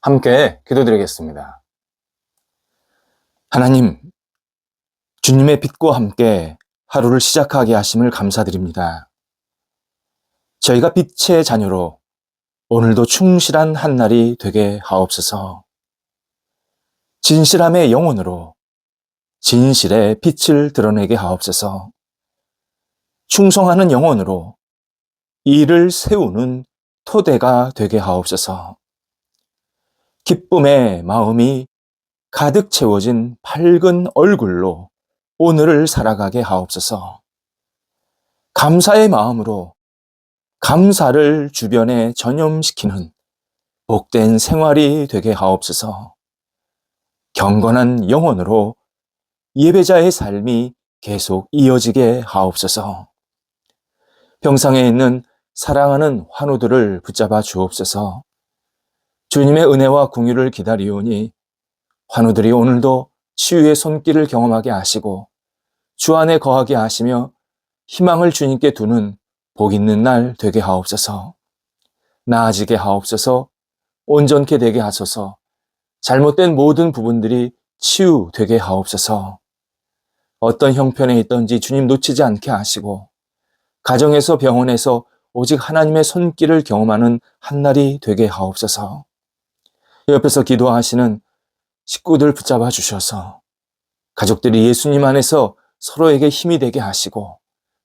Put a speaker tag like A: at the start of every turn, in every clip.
A: 함께 기도드리겠습니다. 하나님, 주님의 빛과 함께 하루를 시작하게 하심을 감사드립니다. 저희가 빛의 자녀로 오늘도 충실한 한날이 되게 하옵소서. 진실함의 영혼으로 진실의 빛을 드러내게 하옵소서. 충성하는 영혼으로 이를 세우는 토대가 되게 하옵소서. 기쁨의 마음이 가득 채워진 밝은 얼굴로 오늘을 살아가게 하옵소서. 감사의 마음으로 감사를 주변에 전염시키는 복된 생활이 되게 하옵소서. 경건한 영혼으로 예배자의 삶이 계속 이어지게 하옵소서. 평상에 있는 사랑하는 환우들을 붙잡아 주옵소서. 주님의 은혜와 긍휼을 기다리오니 환우들이 오늘도 치유의 손길을 경험하게 하시고 주 안에 거하게 하시며 희망을 주님께 두는 복 있는 날 되게 하옵소서. 나아지게 하옵소서. 온전케 되게 하소서. 잘못된 모든 부분들이 치유되게 하옵소서. 어떤 형편에 있든지 주님 놓치지 않게 하시고 가정에서 병원에서 오직 하나님의 손길을 경험하는 한날이 되게 하옵소서. 옆에서 기도하시는 식구들 붙잡아 주셔서 가족들이 예수님 안에서 서로에게 힘이 되게 하시고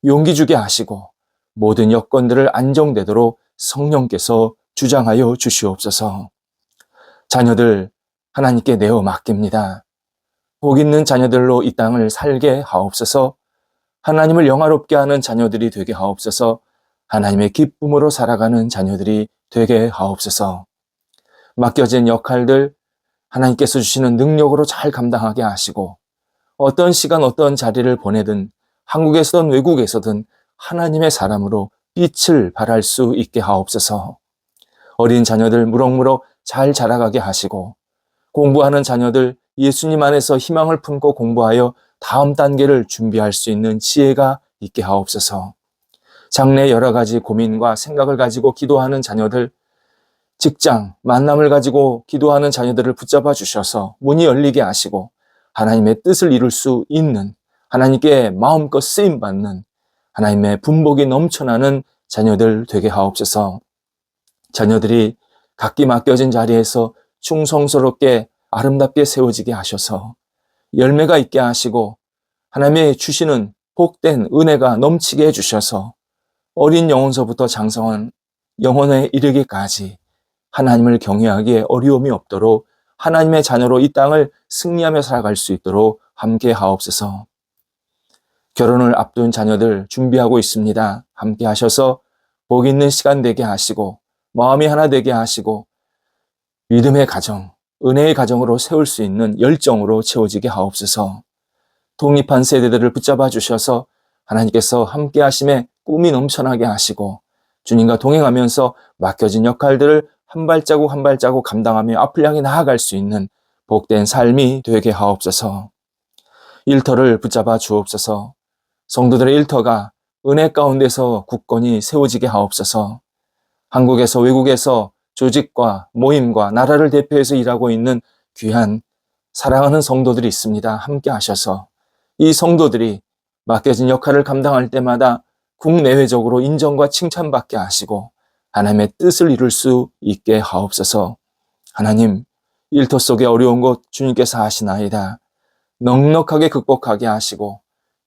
A: 용기 주게 하시고 모든 여건들을 안정되도록 성령께서 주장하여 주시옵소서. 자녀들 하나님께 내어 맡깁니다. 복 있는 자녀들로 이 땅을 살게 하옵소서. 하나님을 영화롭게 하는 자녀들이 되게 하옵소서. 하나님의 기쁨으로 살아가는 자녀들이 되게 하옵소서. 맡겨진 역할들 하나님께서 주시는 능력으로 잘 감당하게 하시고 어떤 시간 어떤 자리를 보내든 한국에서든 외국에서든 하나님의 사람으로 빛을 발할 수 있게 하옵소서. 어린 자녀들 무럭무럭 잘 자라가게 하시고 공부하는 자녀들 예수님 안에서 희망을 품고 공부하여 다음 단계를 준비할 수 있는 지혜가 있게 하옵소서. 장래 여러 가지 고민과 생각을 가지고 기도하는 자녀들, 직장, 만남을 가지고 기도하는 자녀들을 붙잡아 주셔서 문이 열리게 하시고 하나님의 뜻을 이룰 수 있는 하나님께 마음껏 쓰임받는 하나님의 분복이 넘쳐나는 자녀들 되게 하옵소서. 자녀들이 각기 맡겨진 자리에서 충성스럽게 아름답게 세워지게 하셔서 열매가 있게 하시고 하나님의 주시는 복된 은혜가 넘치게 해주셔서 어린 영혼서부터 장성한 영혼에 이르기까지 하나님을 경외하기에 어려움이 없도록 하나님의 자녀로 이 땅을 승리하며 살아갈 수 있도록 함께 하옵소서. 결혼을 앞둔 자녀들 준비하고 있습니다. 함께 하셔서 복 있는 시간 되게 하시고 마음이 하나 되게 하시고 믿음의 가정, 은혜의 가정으로 세울 수 있는 열정으로 채워지게 하옵소서. 독립한 세대들을 붙잡아 주셔서 하나님께서 함께 하심에 꿈이 넘쳐나게 하시고 주님과 동행하면서 맡겨진 역할들을 한 발자국 한 발자국 감당하며 앞을 향해 나아갈 수 있는 복된 삶이 되게 하옵소서. 일터를 붙잡아 주옵소서. 성도들의 일터가 은혜 가운데서 굳건히 세워지게 하옵소서. 한국에서 외국에서 조직과 모임과 나라를 대표해서 일하고 있는 귀한 사랑하는 성도들이 있습니다. 함께 하셔서 이 성도들이 맡겨진 역할을 감당할 때마다 국내외적으로 인정과 칭찬받게 하시고 하나님의 뜻을 이룰 수 있게 하옵소서. 하나님, 일터 속에 어려운 것 주님께서 하시나이다. 넉넉하게 극복하게 하시고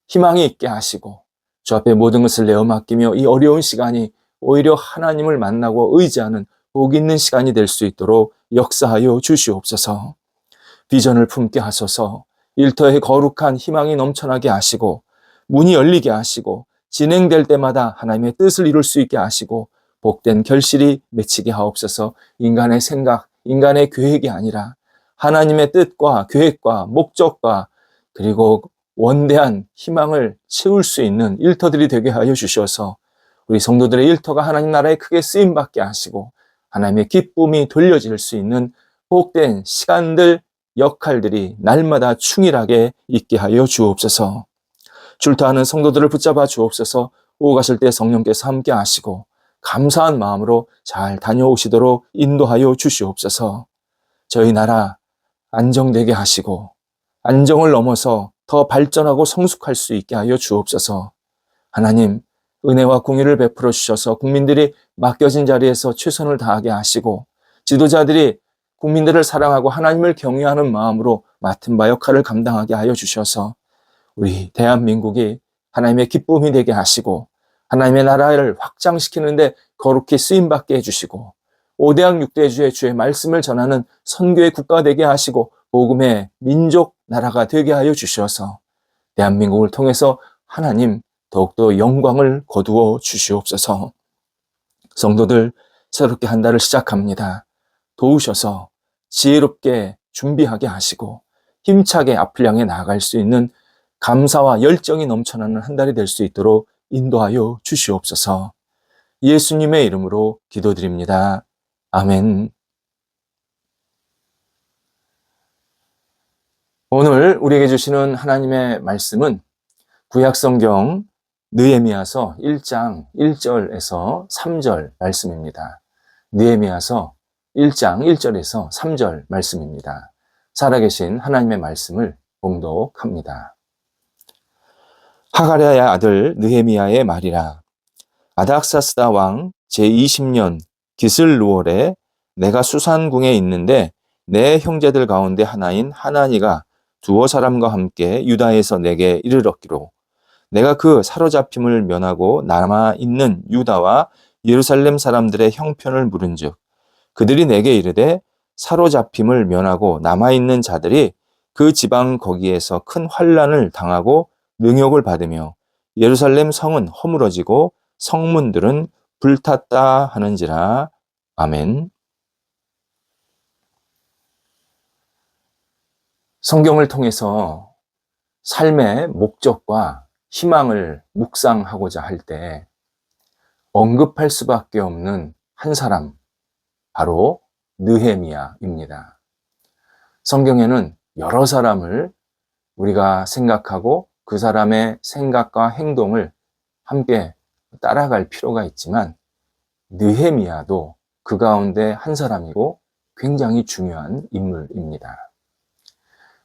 A: 희망이 있게 하시고 주 앞에 모든 것을 내어 맡기며 이 어려운 시간이 오히려 하나님을 만나고 의지하는 복 있는 시간이 될 수 있도록 역사하여 주시옵소서. 비전을 품게 하소서. 일터에 거룩한 희망이 넘쳐나게 하시고 문이 열리게 하시고 진행될 때마다 하나님의 뜻을 이룰 수 있게 하시고 복된 결실이 맺히게 하옵소서. 인간의 생각, 인간의 계획이 아니라 하나님의 뜻과 계획과 목적과 그리고 원대한 희망을 채울 수 있는 일터들이 되게 하여 주셔서 우리 성도들의 일터가 하나님 나라에 크게 쓰임받게 하시고 하나님의 기쁨이 돌려질 수 있는 복된 시간들, 역할들이 날마다 충실하게 있게 하여 주옵소서. 출타하는 성도들을 붙잡아 주옵소서. 오고 가실 때 성령께서 함께 하시고 감사한 마음으로 잘 다녀오시도록 인도하여 주시옵소서. 저희 나라 안정되게 하시고 안정을 넘어서 더 발전하고 성숙할 수 있게 하여 주옵소서. 하나님, 은혜와 공의를 베풀어 주셔서 국민들이 맡겨진 자리에서 최선을 다하게 하시고 지도자들이 국민들을 사랑하고 하나님을 경외하는 마음으로 맡은 바 역할을 감당하게 하여 주셔서 우리 대한민국이 하나님의 기쁨이 되게 하시고 하나님의 나라를 확장시키는데 거룩히 쓰임받게 해주시고 5대학 6대주의 주의 말씀을 전하는 선교의 국가 되게 하시고 복음의 민족 나라가 되게 하여 주셔서 대한민국을 통해서 하나님 더욱더 영광을 거두어 주시옵소서. 성도들 새롭게 한 달을 시작합니다. 도우셔서 지혜롭게 준비하게 하시고 힘차게 앞을 향해 나아갈 수 있는 감사와 열정이 넘쳐나는 한 달이 될 수 있도록 인도하여 주시옵소서. 예수님의 이름으로 기도드립니다. 아멘. 오늘 우리에게 주시는 하나님의 말씀은 구약성경 느헤미야서 1장 1절에서 3절 말씀입니다. 느헤미야서 1장 1절에서 3절 말씀입니다. 살아계신 하나님의 말씀을 봉독합니다. 하가랴의 아들 느헤미야의 말이라. 아닥사스다 왕 제20년 기슬루월에 내가 수산궁에 있는데 내 형제들 가운데 하나인 하나니가 두어 사람과 함께 유다에서 내게 이르렀기로 내가 그 사로잡힘을 면하고 남아있는 유다와 예루살렘 사람들의 형편을 물은즉 그들이 내게 이르되 사로잡힘을 면하고 남아있는 자들이 그 지방 거기에서 큰 환난을 당하고 능욕을 받으며 예루살렘 성은 허물어지고 성문들은 불탔다 하는지라. 아멘. 성경을 통해서 삶의 목적과 희망을 묵상하고자 할 때 언급할 수밖에 없는 한 사람, 바로 느헤미야입니다. 성경에는 여러 사람을 우리가 생각하고 그 사람의 생각과 행동을 함께 따라갈 필요가 있지만 느헤미야도 그 가운데 한 사람이고 굉장히 중요한 인물입니다.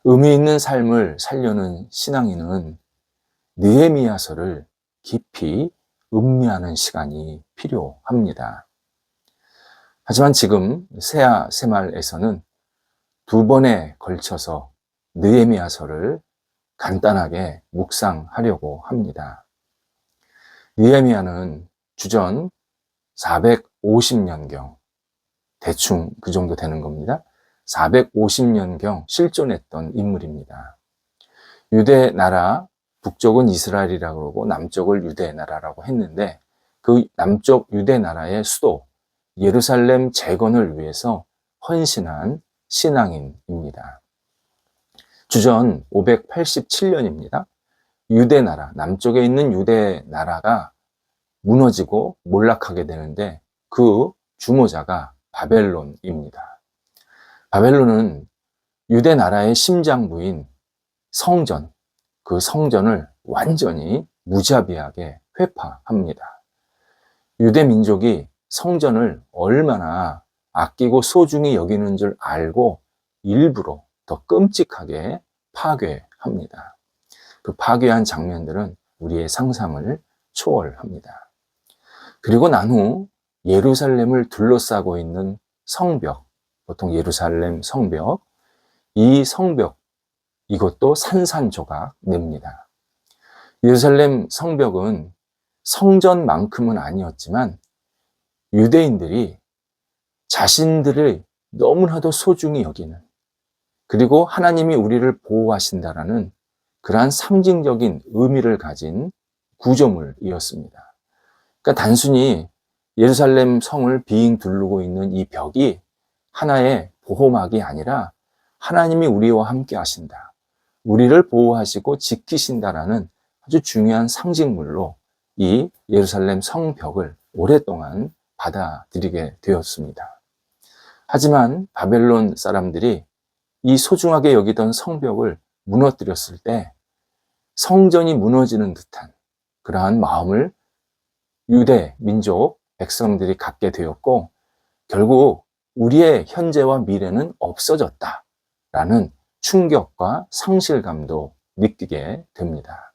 A: 의미 있는 삶을 살려는 신앙인은 느헤미야서를 깊이 음미하는 시간이 필요합니다. 하지만 지금 세아 새말에서는 두 번에 걸쳐서 느헤미야서를 간단하게 묵상하려고 합니다. 느헤미야는 주전 450년경, 대충 그 정도 되는 겁니다. 450년경 실존했던 인물입니다. 유대 나라, 북쪽은 이스라엘이라고 그러고 남쪽을 유대 나라라고 했는데 그 남쪽 유대 나라의 수도 예루살렘 재건을 위해서 헌신한 신앙인입니다. 주전 587년입니다. 유대 나라, 남쪽에 있는 유대 나라가 무너지고 몰락하게 되는데 그 주모자가 바벨론입니다. 바벨론은 유대 나라의 심장부인 성전, 그 성전을 완전히 무자비하게 회파합니다. 유대 민족이 성전을 얼마나 아끼고 소중히 여기는 줄 알고 일부러 더 끔찍하게 파괴합니다. 그 파괴한 장면들은 우리의 상상을 초월합니다. 그리고 난 후 예루살렘을 둘러싸고 있는 성벽, 보통 예루살렘 성벽, 이 성벽, 이것도 산산조각 냅니다. 예루살렘 성벽은 성전만큼은 아니었지만 유대인들이 자신들을 너무나도 소중히 여기는, 그리고 하나님이 우리를 보호하신다라는 그러한 상징적인 의미를 가진 구조물이었습니다. 그러니까 단순히 예루살렘 성을 빙 둘르고 있는 이 벽이 하나의 보호막이 아니라 하나님이 우리와 함께 하신다, 우리를 보호하시고 지키신다라는 아주 중요한 상징물로 이 예루살렘 성벽을 오랫동안 받아들이게 되었습니다. 하지만 바벨론 사람들이 이 소중하게 여기던 성벽을 무너뜨렸을 때 성전이 무너지는 듯한 그러한 마음을 유대 민족 백성들이 갖게 되었고 결국 우리의 현재와 미래는 없어졌다라는 충격과 상실감도 느끼게 됩니다.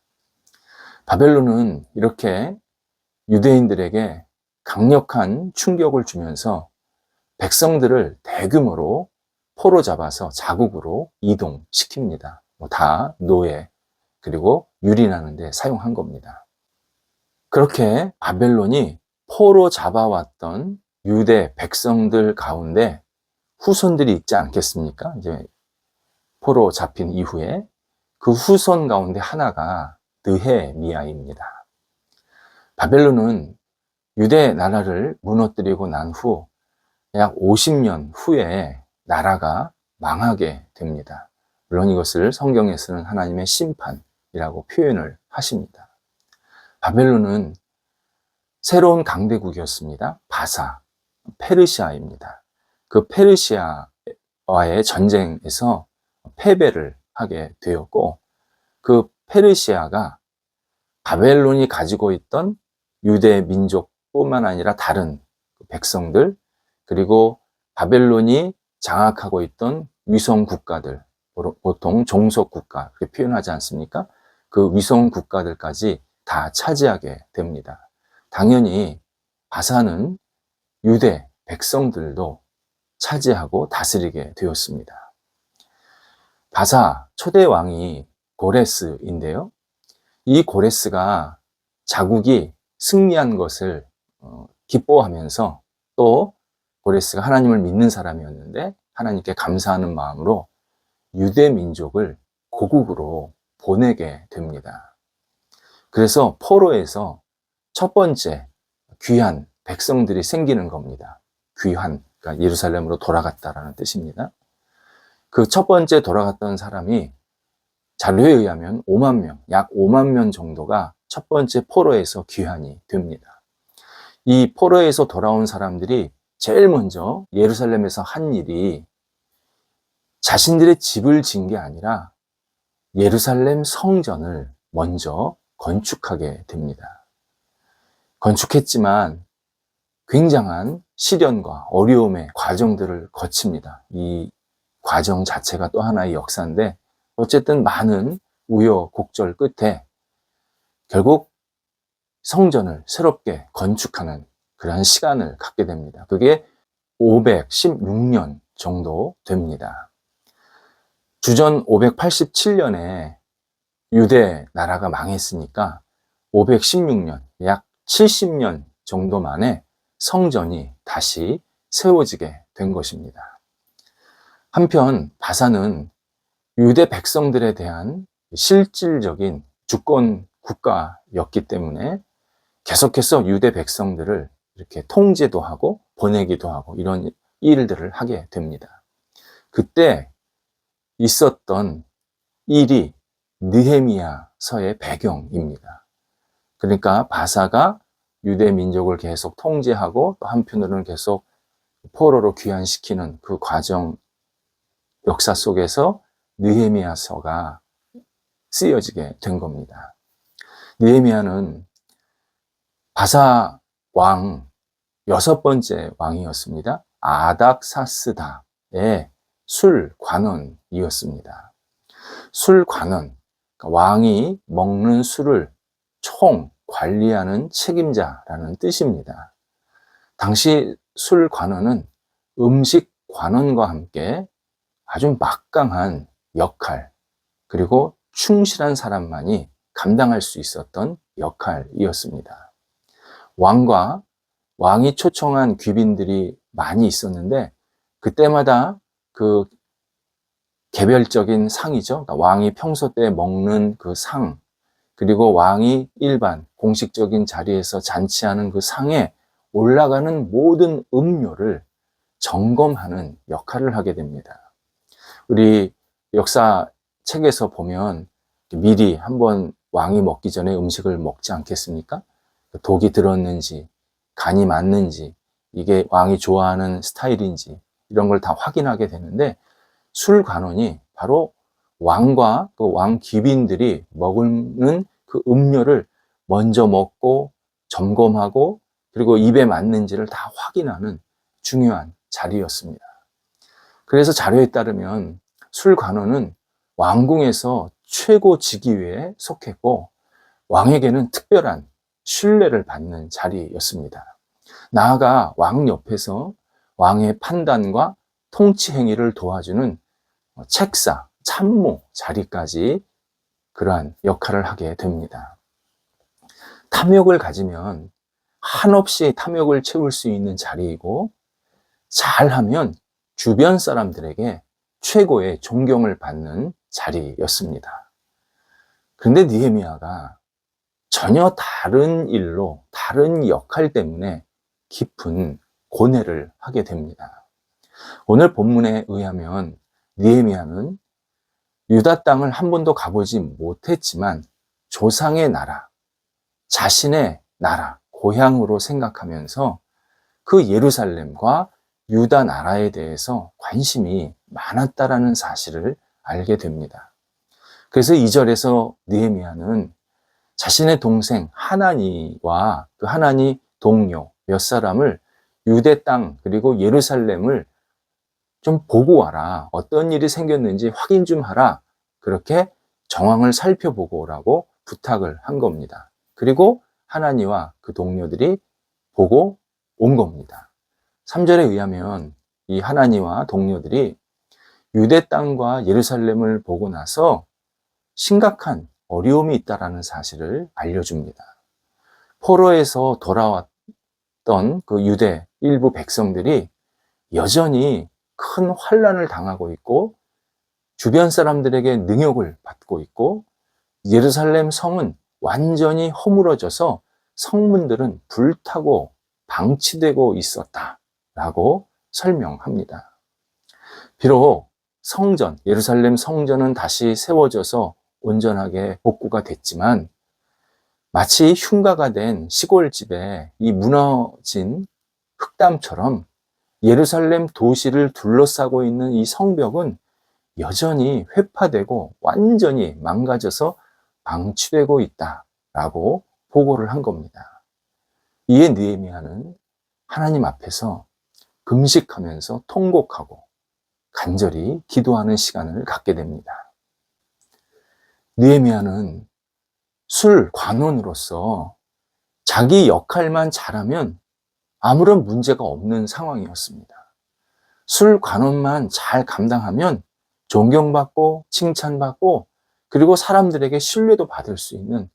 A: 바벨론은 이렇게 유대인들에게 강력한 충격을 주면서 백성들을 대규모로 포로 잡아서 자국으로 이동시킵니다. 다 노예 그리고 유린하는 데 사용한 겁니다. 그렇게 바벨론이 포로 잡아왔던 유대 백성들 가운데 후손들이 있지 않겠습니까? 이제 포로 잡힌 이후에 그 후손 가운데 하나가 느헤미야입니다. 바벨론은 유대 나라를 무너뜨리고 난 후 약 50년 후에 나라가 망하게 됩니다. 물론 이것을 성경에서는 하나님의 심판이라고 표현을 하십니다. 바벨론은 새로운 강대국이었습니다. 바사, 페르시아입니다. 그 페르시아와의 전쟁에서 패배를 하게 되었고, 그 페르시아가 바벨론이 가지고 있던 유대 민족뿐만 아니라 다른 백성들, 그리고 바벨론이 장악하고 있던 위성 국가들, 보통 종속 국가 그렇게 표현하지 않습니까? 그 위성 국가들까지 다 차지하게 됩니다. 당연히 바사는 유대 백성들도 차지하고 다스리게 되었습니다. 바사 초대 왕이 고레스인데요. 이 고레스가 자국이 승리한 것을 기뻐하면서, 또 고레스가 하나님을 믿는 사람이었는데 하나님께 감사하는 마음으로 유대 민족을 고국으로 보내게 됩니다. 그래서 포로에서 첫 번째 귀한 백성들이 생기는 겁니다. 귀한, 그러니까 예루살렘으로 돌아갔다라는 뜻입니다. 그 첫 번째 돌아갔던 사람이 자료에 의하면 5만 명, 약 5만 명 정도가 첫 번째 포로에서 귀환이 됩니다. 이 포로에서 돌아온 사람들이 제일 먼저 예루살렘에서 한 일이 자신들의 집을 지은 게 아니라 예루살렘 성전을 먼저 건축하게 됩니다. 건축했지만 굉장한 시련과 어려움의 과정들을 거칩니다. 이 과정 자체가 또 하나의 역사인데, 어쨌든 많은 우여곡절 끝에 결국 성전을 새롭게 건축하는 그러한 시간을 갖게 됩니다. 그게 516년 정도 됩니다. 주전 587년에 유대 나라가 망했으니까 516년, 약 70년 정도 만에 성전이 다시 세워지게 된 것입니다. 한편 바사는 유대 백성들에 대한 실질적인 주권 국가였기 때문에 계속해서 유대 백성들을 이렇게 통제도 하고 보내기도 하고 이런 일들을 하게 됩니다. 그때 있었던 일이 느헤미야서의 배경입니다. 그러니까 바사가 유대 민족을 계속 통제하고 또 한편으로는 계속 포로로 귀환시키는 그 과정, 역사 속에서 느헤미야서가 쓰여지게 된 겁니다. 느헤미야는 바사 왕 6번째 왕이었습니다. 아닥사스다의 술관원이었습니다. 술관원, 그러니까 왕이 먹는 술을 총 관리하는 책임자라는 뜻입니다. 당시 술관원은 음식관원과 함께 아주 막강한 역할, 그리고 충실한 사람만이 감당할 수 있었던 역할이었습니다. 왕이 초청한 귀빈들이 많이 있었는데, 그때마다 그 개별적인 상이죠. 그러니까 왕이 평소 때 먹는 그 상, 그리고 왕이 일반 공식적인 자리에서 잔치하는 그 상에 올라가는 모든 음료를 점검하는 역할을 하게 됩니다. 우리 역사 책에서 보면 미리 한번 왕이 먹기 전에 음식을 먹지 않겠습니까? 독이 들었는지, 간이 맞는지, 이게 왕이 좋아하는 스타일인지 이런 걸 다 확인하게 되는데, 술관원이 바로 왕과 그 왕 귀빈들이 먹는 그 음료를 먼저 먹고 점검하고, 그리고 입에 맞는지를 다 확인하는 중요한 자리였습니다. 그래서 자료에 따르면 술관원은 왕궁에서 최고 직위에 속했고 왕에게는 특별한 신뢰를 받는 자리였습니다. 나아가 왕 옆에서 왕의 판단과 통치 행위를 도와주는 책사, 참모 자리까지 그러한 역할을 하게 됩니다. 탐욕을 가지면 한없이 탐욕을 채울 수 있는 자리이고, 잘하면 주변 사람들에게 최고의 존경을 받는 자리였습니다. 그런데 느헤미야가 전혀 다른 일로, 다른 역할 때문에 깊은 고뇌를 하게 됩니다. 오늘 본문에 의하면 느헤미야는 유다 땅을 한 번도 가보지 못했지만 조상의 나라, 자신의 나라, 고향으로 생각하면서 그 예루살렘과 유다 나라에 대해서 관심이 많았다라는 사실을 알게 됩니다. 그래서 2절에서 느헤미야는 자신의 동생 하나니와 그 하나니 동료 몇 사람을 유대 땅 그리고 예루살렘을 좀 보고 와라. 어떤 일이 생겼는지 확인 좀 하라. 그렇게 정황을 살펴보고 오라고 부탁을 한 겁니다. 그리고 하나니와 그 동료들이 보고 온 겁니다. 3절에 의하면 이 하나니와 동료들이 유대 땅과 예루살렘을 보고 나서 심각한 어려움이 있다라는 사실을 알려줍니다. 포로에서 돌아왔던 그 유대 일부 백성들이 여전히 큰 환난을 당하고 있고 주변 사람들에게 능욕을 받고 있고 예루살렘 성은 완전히 허물어져서 성문들은 불타고 방치되고 있었다라고 설명합니다. 비록 성전, 예루살렘 성전은 다시 세워져서 온전하게 복구가 됐지만 마치 흉가가 된 시골집에 이 무너진 흙담처럼 예루살렘 도시를 둘러싸고 있는 이 성벽은 여전히 회파되고 완전히 망가져서 방치되고 있다라고 보고를 한 겁니다. 이에 느헤미야는 하나님 앞에서 금식하면서 통곡하고 간절히 기도하는 시간을 갖게 됩니다. 느헤미야는 술 관원으로서 자기 역할만 잘하면 아무런 문제가 없는 상황이었습니다. 술 관원만 잘 감당하면 존경받고 칭찬받고 그리고 사람들에게 신뢰도 받을 수 있는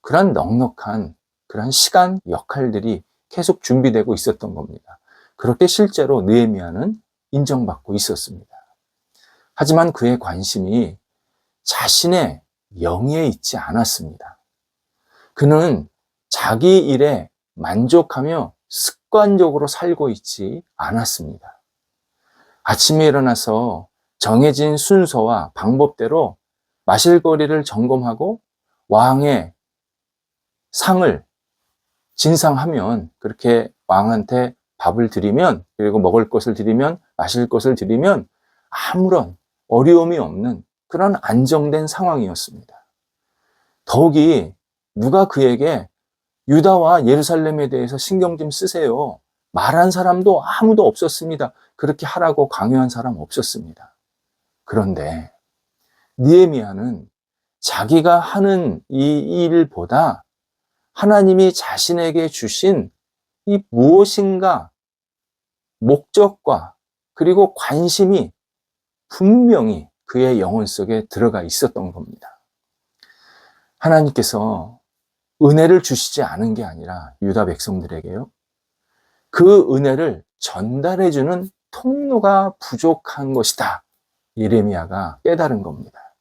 A: 그런 넉넉한 그런 시간 역할들이 계속 준비되고 있었던 겁니다. 그렇게 실제로 느헤미야는 인정받고 있었습니다. 하지만 그의 관심이 자신의 영예에 있지 않았습니다. 그는 자기 일에 만족하며 습관적으로 살고 있지 않았습니다. 아침에 일어나서 정해진 순서와 방법대로 마실거리를 점검하고 왕의 상을 진상하면 그렇게 왕한테 밥을 드리면 그리고 먹을 것을 드리면 마실 것을 드리면 아무런 어려움이 없는 그런 안정된 상황이었습니다. 더욱이 누가 그에게 유다와 예루살렘에 대해서 신경 좀 쓰세요. 말한 사람도 아무도 없었습니다. 그렇게 하라고 강요한 사람 없었습니다. 그런데 느헤미야는 자기가 하는 이 일보다 하나님이 자신에게 주신 이 무엇인가 목적과 그리고 관심이 분명히 그의 영혼 속에 들어가 있었던 겁니다. 하나님께서 은혜를 주시지 않은 게 아니라 유다 백성들에게요. 그 은혜를 전달해주는 통로가 부족한 것이다. 예레미야가 깨달은 겁니다.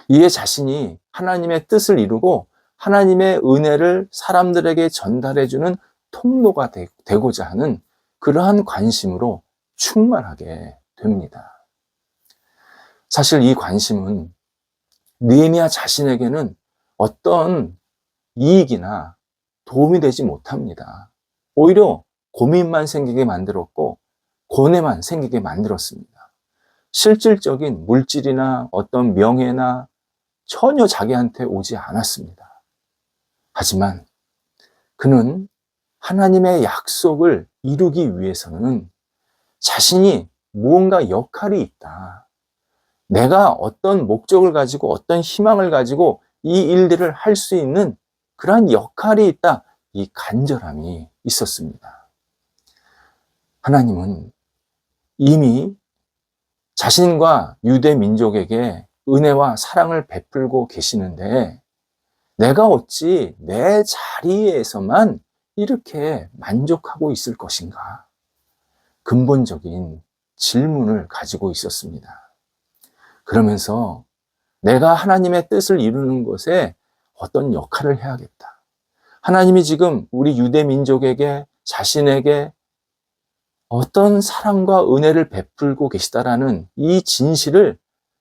A: 이에 자신이 하나님의 뜻을 이루고 하나님의 은혜를 사람들에게 전달해주는 통로가 되고자 하는 그러한 관심으로 충만하게 됩니다. 사실 이 관심은 느헤미야 자신에게는 어떤 이익이나 도움이 되지 못합니다. 오히려 고민만 생기게 만들었고 고뇌만 생기게 만들었습니다. 실질적인 물질이나 어떤 명예나 전혀 자기한테 오지 않았습니다. 하지만 그는 하나님의 약속을 이루기 위해서는 자신이 무언가 역할이 있다. 내가 어떤 목적을 가지고 어떤 희망을 가지고 이 일들을 할 수 있는 그러한 역할이 있다. 이 간절함이 있었습니다. 하나님은 이미 자신과 유대 민족에게 은혜와 사랑을 베풀고 계시는데 내가 어찌 내 자리에서만 이렇게 만족하고 있을 것인가? 근본적인 질문을 가지고 있었습니다. 그러면서 내가 하나님의 뜻을 이루는 것에 어떤 역할을 해야겠다. 하나님이 지금 우리 유대 민족에게 자신에게 어떤 사랑과 은혜를 베풀고 계시다라는 이 진실을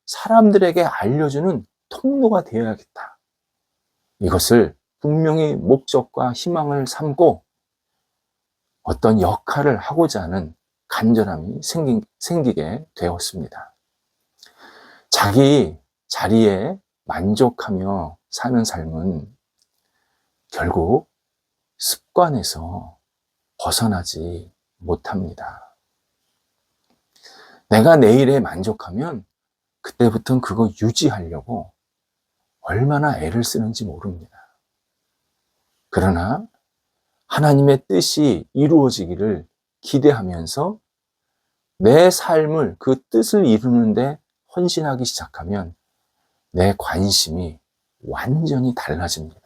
A: 사람들에게 알려주는 통로가 되어야겠다. 이것을 분명히 목적과 희망을 삼고 어떤 역할을 하고자 하는 간절함이 생기게 되었습니다. 자기 자리에 만족하며 사는 삶은 결국 습관에서 벗어나지 못합니다. 내가 내 일에 만족하면 그때부터는 그거 유지하려고 얼마나 애를 쓰는지 모릅니다. 그러나 하나님의 뜻이 이루어지기를 기대하면서 내 삶을 그 뜻을 이루는데 헌신하기 시작하면 내 관심이 완전히 달라집니다.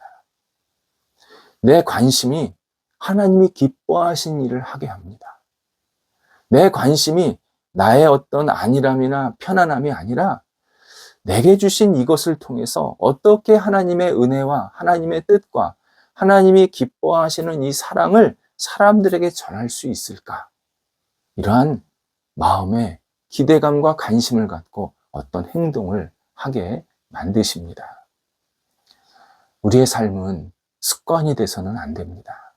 A: 내 관심이 하나님이 기뻐하신 일을 하게 합니다. 내 관심이 나의 어떤 안일함이나 편안함이 아니라 내게 주신 이것을 통해서 어떻게 하나님의 은혜와 하나님의 뜻과 하나님이 기뻐하시는 이 사랑을 사람들에게 전할 수 있을까? 이러한 마음의 기대감과 관심을 갖고 어떤 행동을 하게 만드십니다. 우리의 삶은 습관이 돼서는 안 됩니다.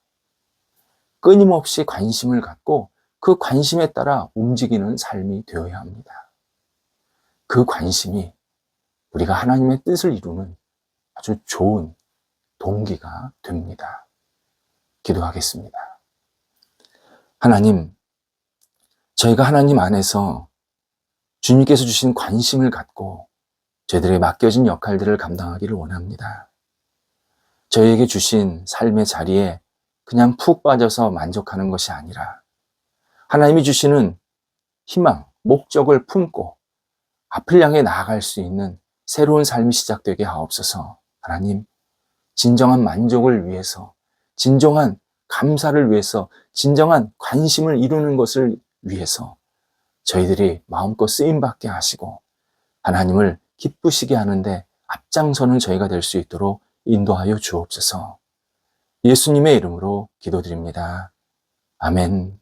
A: 끊임없이 관심을 갖고 그 관심에 따라 움직이는 삶이 되어야 합니다. 그 관심이 우리가 하나님의 뜻을 이루는 아주 좋은 동기가 됩니다. 기도하겠습니다. 하나님, 저희가 하나님 안에서 주님께서 주신 관심을 갖고 저희들에게 맡겨진 역할들을 감당하기를 원합니다. 저희에게 주신 삶의 자리에 그냥 푹 빠져서 만족하는 것이 아니라 하나님이 주시는 희망, 목적을 품고 앞을 향해 나아갈 수 있는 새로운 삶이 시작되게 하옵소서. 하나님, 진정한 만족을 위해서, 진정한 감사를 위해서, 진정한 관심을 이루는 것을 위해서 저희들이 마음껏 쓰임받게 하시고 하나님을 기쁘시게 하는데 앞장서는 저희가 될 수 있도록 인도하여 주옵소서. 예수님의 이름으로 기도드립니다. 아멘.